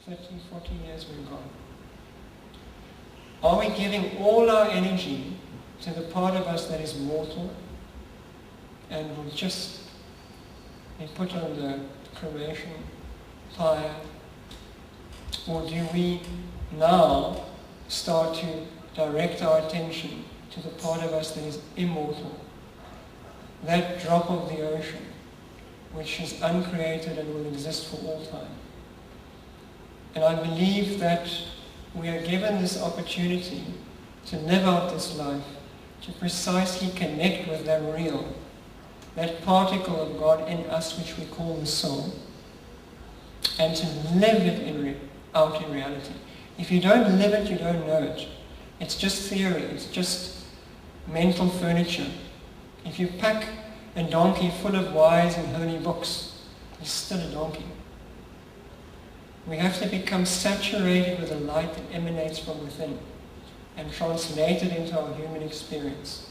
30, 40 years we're gone. Are we giving all our energy to the part of us that is mortal and will just be put on the cremation fire? Or do we now start to direct our attention to the part of us that is immortal, that drop of the ocean, which is uncreated and will exist for all time? And I believe that we are given this opportunity to live out this life, to precisely connect with that real, that particle of God in us which we call the soul, and to live it out in reality. If you don't live it, you don't know it. It's just theory, it's just mental furniture. If you pack a donkey full of wise and holy books, it's still a donkey. We have to become saturated with the light that emanates from within and translate it into our human experience.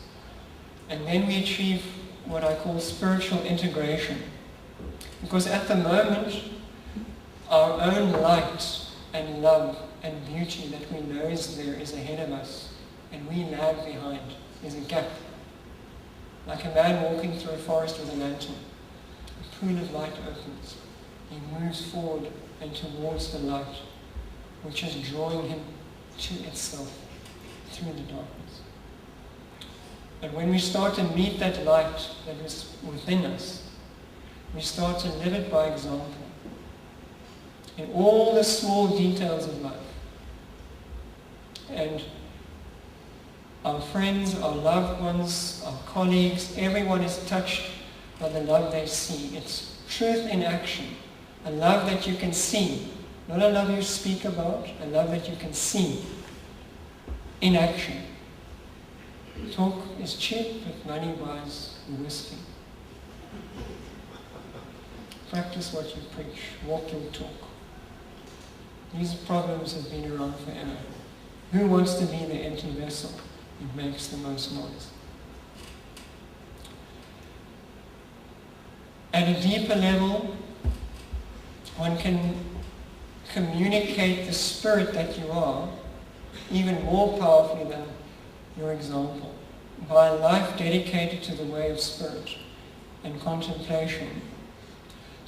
And then we achieve what I call spiritual integration. Because at the moment, our own light and love and beauty that we know is there is ahead of us, and we lag behind. There's a gap. Like a man walking through a forest with a lantern. A pool of light opens. He moves forward and towards the light, which is drawing him to itself through the darkness. But when we start to meet that light that is within us, we start to live it by example. In all the small details of life. And our friends, our loved ones, our colleagues, everyone is touched by the love they see. It's truth in action. A love that you can see. Not a love you speak about, a love that you can see in action. Talk is cheap, but money buys whiskey. Practice what you preach. Walk your talk. These problems have been around forever. Who wants to be the empty vessel? It makes the most noise. At a deeper level, one can communicate the spirit that you are even more powerfully than your example, by a life dedicated to the way of spirit and contemplation.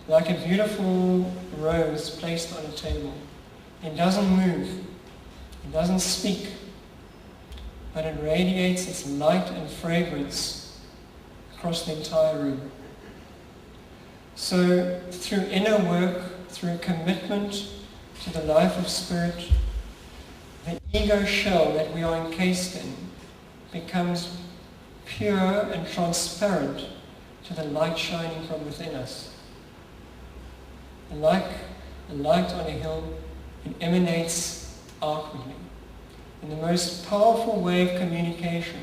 Like a beautiful rose placed on a table. It doesn't move, it doesn't speak, but it radiates its light and fragrance across the entire room. So through inner work, through commitment to the life of spirit, the ego shell that we are encased in becomes pure and transparent to the light shining from within us. And like a light on a hill, it emanates outwardly. In the most powerful way of communication,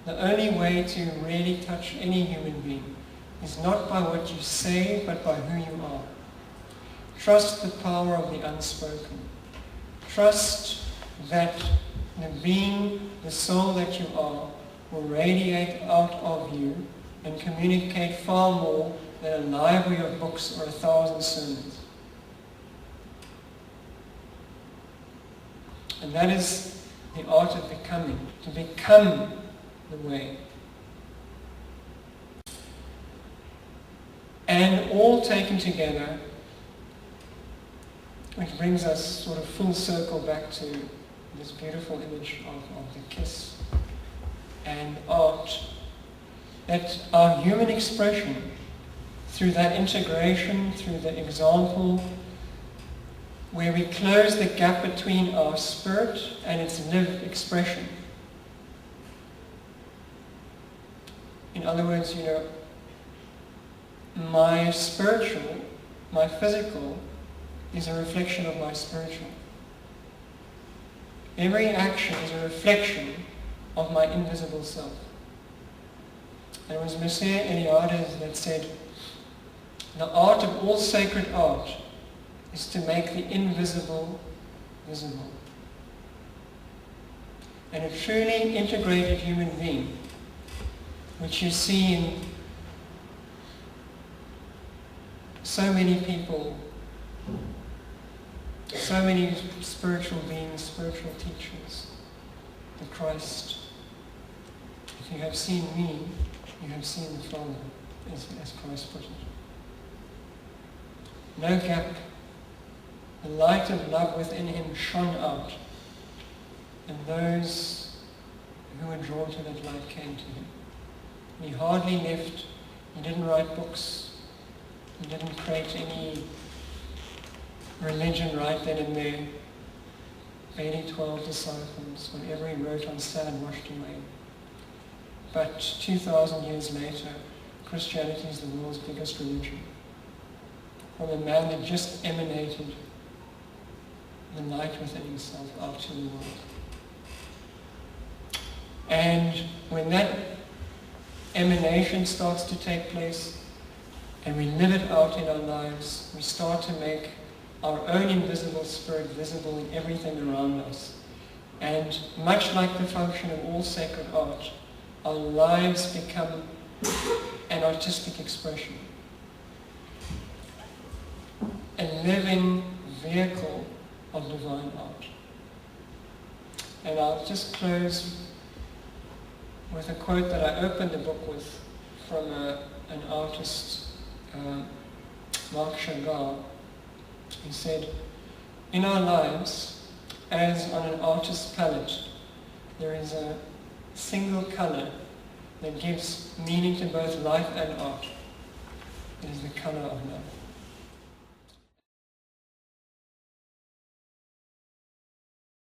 the only way to really touch any human being is not by what you say, but by who you are. Trust the power of the unspoken. Trust that the being, the soul that you are, will radiate out of you and communicate far more than a library of books or 1,000 sermons. And that is the art of becoming, to become the way. And all taken together, which brings us sort of full circle back to this beautiful image of the kiss and art, that our human expression, through that integration, through the example, where we close the gap between our spirit and its lived expression. In other words, my spiritual, my physical, is a reflection of my spiritual. Every action is a reflection of my invisible self. And it was Messiah Eliades that said, the art of all sacred art is to make the invisible visible. And a truly integrated human being, which you see in so many people So many spiritual beings, spiritual teachers, the Christ. If you have seen me, you have seen the Father, as Christ put it. No gap. The light of love within him shone out, and those who were drawn to that light came to him. He hardly left. He didn't write books. He didn't create any religion right then and there. 12 disciples, whatever he wrote on sand washed away. But 2,000 years later, Christianity is the world's biggest religion. From a man that just emanated the light within himself out to the world. And when that emanation starts to take place and we live it out in our lives, we start to make our own invisible spirit visible in everything around us. And much like the function of all sacred art, our lives become an artistic expression. A living vehicle of divine art. And I'll just close with a quote that I opened the book with from an artist, Marc Chagall. He said, in our lives, as on an artist's palette, there is a single color that gives meaning to both life and art. It is the color of love.